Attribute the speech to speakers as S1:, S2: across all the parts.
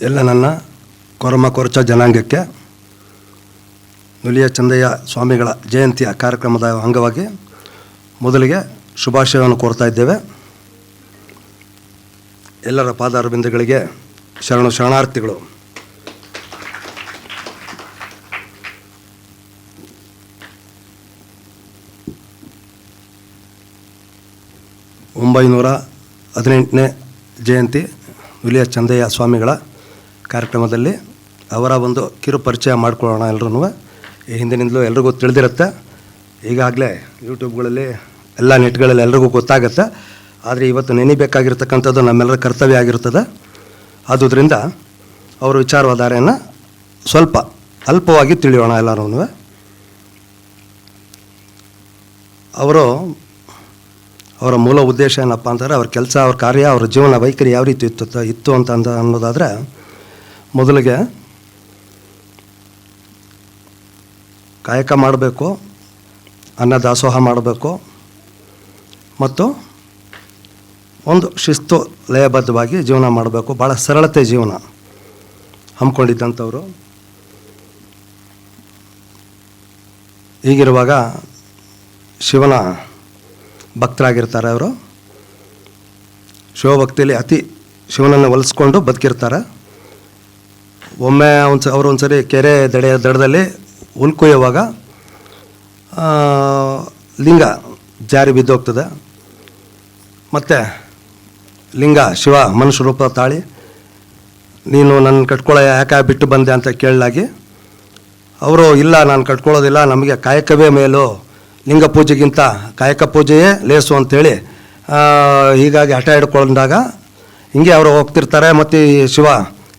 S1: ಎಲ್ಲ ನನ್ನ ಕೊರಮ ಕೊರಚ ಜನಾಂಗಕ್ಕೆ ನುಲಿಯ ಚಂದಯ್ಯ ಸ್ವಾಮಿಗಳ ಜಯಂತಿಯ ಕಾರ್ಯಕ್ರಮದ ಅಂಗವಾಗಿ ಮೊದಲಿಗೆ ಶುಭಾಶಯವನ್ನು ಕೋರ್ತಾ ಇದ್ದೇವೆ. ಎಲ್ಲರ ಪಾದಾರವಿಂದಗಳಿಗೆ ಶರಣಾರ್ಥಿಗಳು. ಒಂಬೈನೂರ 18ನೇ ಜಯಂತಿ ನುಲಿಯ ಚಂದಯ್ಯ ಸ್ವಾಮಿಗಳ ಕಾರ್ಯಕ್ರಮದಲ್ಲಿ ಅವರ ಒಂದು ಕಿರು ಪರಿಚಯ ಮಾಡಿಕೊಳ್ಳೋಣ. ಎಲ್ಲರೂ ಹಿಂದಿನಿಂದಲೂ ಎಲ್ರಿಗೂ ತಿಳಿದಿರುತ್ತೆ, ಈಗಾಗಲೇ ಯೂಟ್ಯೂಬ್ಗಳಲ್ಲಿ ಎಲ್ಲ ನೆಟ್ಗಳಲ್ಲಿ ಎಲ್ರಿಗೂ ಗೊತ್ತಾಗುತ್ತೆ. ಆದರೆ ಇವತ್ತು ನೆನೀಬೇಕಾಗಿರ್ತಕ್ಕಂಥದ್ದು ನಮ್ಮೆಲ್ಲರ ಕರ್ತವ್ಯ ಆಗಿರ್ತದೆ. ಆದುದರಿಂದ ಅವರ ವಿಚಾರಧಾರೆಯನ್ನು ಸ್ವಲ್ಪ ಅಲ್ಪವಾಗಿ ತಿಳಿಯೋಣ ಎಲ್ಲರೂ. ಅವರ ಮೂಲ ಉದ್ದೇಶ ಏನಪ್ಪ ಅಂತಂದರೆ ಅವ್ರ ಕೆಲಸ, ಅವ್ರ ಕಾರ್ಯ, ಅವ್ರ ಜೀವನ ವೈಖರಿ ಯಾವ ರೀತಿ ಇತ್ತು ಅಂತ ಅನ್ನೋದಾದರೆ, ಮೊದಲಿಗೆ ಕಾಯಕ ಮಾಡಬೇಕು, ಅನ್ನ ದಾಸೋಹ ಮಾಡಬೇಕು ಮತ್ತು ಒಂದು ಶಿಸ್ತು ಲಯಬದ್ಧವಾಗಿ ಜೀವನ ಮಾಡಬೇಕು. ಭಾಳ ಸರಳತೆ ಜೀವನ ಹಮ್ಮಿಕೊಂಡಿದ್ದಂಥವ್ರು. ಹೀಗಿರುವಾಗ ಶಿವನ ಭಕ್ತರಾಗಿರ್ತಾರೆ. ಅವರು ಶಿವಭಕ್ತಿಯಲ್ಲಿ ಅತಿ ಶಿವನನ್ನು ಒಲಿಸ್ಕೊಂಡು ಬದುಕಿರ್ತಾರೆ. ಒಮ್ಮೆ ಅವರು ಒಂದು ಸರಿ ಕೆರೆ ದಡದಲ್ಲಿ ಹುಲ್ಕುಯ್ಯುವಾಗ ಲಿಂಗ ಜಾರಿ ಬಿದ್ದೋಗ್ತದೆ. ಮತ್ತು ಲಿಂಗ ಶಿವ ಮನುಷ್ಯ ರೂಪ ತಾಳಿ, ನೀನು ನನ್ನ ಕಟ್ಕೊಳ್ಳೋ ಯಾಕೆ ಬಿಟ್ಟು ಬಂದೆ ಅಂತ ಕೇಳಲಾಗಿ ಅವರು, ಇಲ್ಲ ನಾನು ಕಟ್ಕೊಳ್ಳೋದಿಲ್ಲ, ನಮಗೆ ಕಾಯಕವೇ ಮೇಲು, ಲಿಂಗ ಪೂಜೆಗಿಂತ ಕಾಯಕ ಪೂಜೆಯೇ ಲೇಸು ಅಂಥೇಳಿ ಹೀಗಾಗಿ ಹಠ ಹಿಡ್ಕೊಂಡಾಗ ಹಿಂಗೆ ಅವರು ಹೋಗ್ತಿರ್ತಾರೆ. ಮತ್ತು ಶಿವ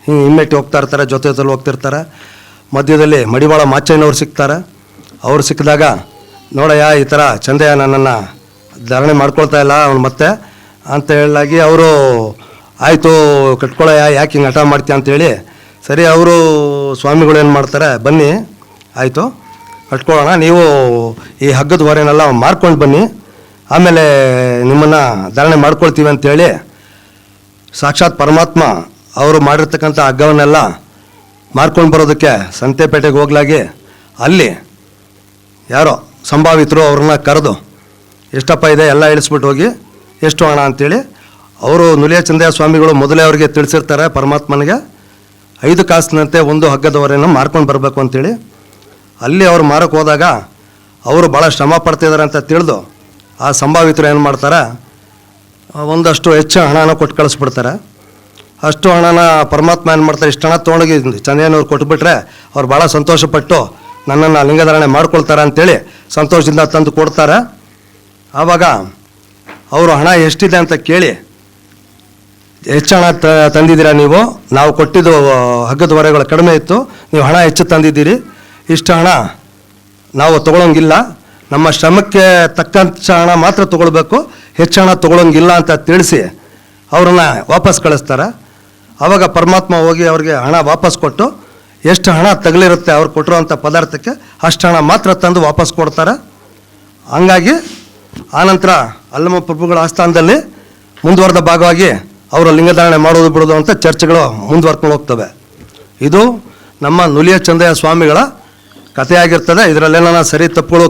S1: ಹಿಂಗೆ ಹಿಮ್ಮೆಟ್ಟಿ ಹೋಗ್ತಾ ಇರ್ತಾರೆ, ಜೊತೆಯಲ್ಲಿ ಹೋಗ್ತಿರ್ತಾರೆ. ಮಧ್ಯದಲ್ಲಿ ಮಡಿವಾಳ ಮಾಚಯ್ಯನವ್ರು ಸಿಗ್ತಾರೆ. ಅವ್ರು ಸಿಕ್ಕಿದಾಗ, ನೋಡಯ್ಯ ಈ ಥರ ಚಂದಯ್ಯ ನನ್ನನ್ನು ಧಾರಣೆ ಮಾಡ್ಕೊಳ್ತಾ ಇಲ್ಲ ಅವನು ಮತ್ತೆ ಅಂತ ಹೇಳಲಾಗಿ ಅವರು, ಆಯಿತು ಕಟ್ಕೊಳ್ಳಯ್ಯ, ಯಾಕೆ ಹಿಂಗೆ ಹಠ ಮಾಡ್ತೀಯ ಅಂತೇಳಿ, ಸರಿ ಅವರು ಸ್ವಾಮಿಗಳು ಏನು ಮಾಡ್ತಾರೆ, ಬನ್ನಿ ಆಯಿತು ಕಟ್ಕೊಳ್ಳೋಣ, ನೀವು ಈ ಹಗ್ಗದ ಹೊರೆನೆಲ್ಲ ಮಾರ್ಕೊಂಡು ಬನ್ನಿ, ಆಮೇಲೆ ನಿಮ್ಮನ್ನು ಧಾರಣೆ ಮಾಡ್ಕೊಳ್ತೀವಿ ಅಂತೇಳಿ ಸಾಕ್ಷಾತ್ ಪರಮಾತ್ಮ ಅವರು ಮಾಡಿರ್ತಕ್ಕಂಥ ಹಗ್ಗವನ್ನೆಲ್ಲ ಮಾರ್ಕೊಂಡು ಬರೋದಕ್ಕೆ ಸಂತೆಪೇಟೆಗೆ ಹೋಗ್ಲಾಗಿ ಅಲ್ಲಿ ಯಾರೋ ಸಂಭಾವಿತರು ಅವ್ರನ್ನ ಕರೆದು, ಎಷ್ಟಪ್ಪ ಇದೆ ಎಲ್ಲ ಇಳಿಸ್ಬಿಟ್ಟು ಹೋಗಿ, ಎಷ್ಟು ಹಣ ಅಂತೇಳಿ ಅವರು ನುಲಿಯ ಚಂದಯ್ಯ ಸ್ವಾಮಿಗಳು ಮೊದಲೇ ಅವರಿಗೆ ತಿಳಿಸಿರ್ತಾರೆ ಪರಮಾತ್ಮನಿಗೆ, 5 ಕಾಸಿನಂತೆ ಒಂದು ಹಗ್ಗದ ಹೊರೆಯನ್ನು ಮಾರ್ಕೊಂಡು ಬರಬೇಕು ಅಂತೇಳಿ. ಅಲ್ಲಿ ಅವ್ರು ಮಾರಕ್ಕೆ ಹೋದಾಗ ಅವರು ಭಾಳ ಶ್ರಮ ಪಡ್ತಿದ್ದಾರೆ ಅಂತ ತಿಳಿದು ಆ ಸಂಭಾವಿತರು ಏನು ಮಾಡ್ತಾರೆ, ಒಂದಷ್ಟು ಹೆಚ್ಚು ಹಣನ ಕೊಟ್ಟು ಕಳಿಸ್ಬಿಡ್ತಾರೆ. ಅಷ್ಟು ಹಣನ ಪರಮಾತ್ಮ ಏನು ಮಾಡ್ತಾರೆ, ಇಷ್ಟು ಹಣ ತೊಗೊಂಡೋಗಿ ಚಂದಯ್ಯನವ್ರು ಕೊಟ್ಬಿಟ್ರೆ ಅವ್ರು ಭಾಳ ಸಂತೋಷಪಟ್ಟು ನನ್ನನ್ನು ಲಿಂಗಧಾರಣೆ ಮಾಡ್ಕೊಳ್ತಾರೆ ಅಂಥೇಳಿ ಸಂತೋಷದಿಂದ ತಂದು ಕೊಡ್ತಾರೆ. ಆವಾಗ ಅವರು ಹಣ ಎಷ್ಟಿದೆ ಅಂತ ಕೇಳಿ, ಹೆಚ್ಚು ಹಣ ತಂದಿದ್ದೀರಾ ನೀವು, ನಾವು ಕೊಟ್ಟಿದ್ದು ಹಗ್ಗದ ಹೊರೆಗಳು ಕಡಿಮೆ ಇತ್ತು, ನೀವು ಹಣ ಹೆಚ್ಚು ತಂದಿದ್ದೀರಿ, ಇಷ್ಟು ಹಣ ನಾವು ತೊಗೊಳಂಗಿಲ್ಲ, ನಮ್ಮ ಶ್ರಮಕ್ಕೆ ತಕ್ಕಂಥ ಹಣ ಮಾತ್ರ ತೊಗೊಳ್ಬೇಕು, ಹೆಚ್ಚು ಹಣ ತೊಗೊಳಂಗಿಲ್ಲ ಅಂತ ತಿಳಿಸಿ ಅವ್ರನ್ನ ವಾಪಸ್ ಕಳಿಸ್ತಾರೆ. ಆವಾಗ ಪರಮಾತ್ಮ ಹೋಗಿ ಅವ್ರಿಗೆ ಹಣ ವಾಪಸ್ ಕೊಟ್ಟು, ಎಷ್ಟು ಹಣ ತಗಲಿರುತ್ತೆ ಅವ್ರು ಕೊಟ್ಟಿರೋಂಥ ಪದಾರ್ಥಕ್ಕೆ ಅಷ್ಟು ಹಣ ಮಾತ್ರ ತಂದು ವಾಪಸ್ ಕೊಡ್ತಾರೆ. ಹಂಗಾಗಿ ಆನಂತರ ಅಲ್ಲಮ ಪ್ರಭುಗಳ ಆಸ್ಥಾನದಲ್ಲಿ ಮುಂದುವರೆದ ಭಾಗವಾಗಿ ಅವರು ಲಿಂಗಧಾರಣೆ ಮಾಡೋದು ಬಿಡೋದು ಅಂತ ಚರ್ಚೆಗಳು ಮುಂದುವರ್ಕೊಂಡು ಹೋಗ್ತವೆ. ಇದು ನಮ್ಮ ನುಲಿಯ ಚಂದಯ್ಯ ಸ್ವಾಮಿಗಳ ಕಥೆಯಾಗಿರ್ತದೆ. ಇದರಲ್ಲೇನ ಸರಿ ತಪ್ಪುಗಳು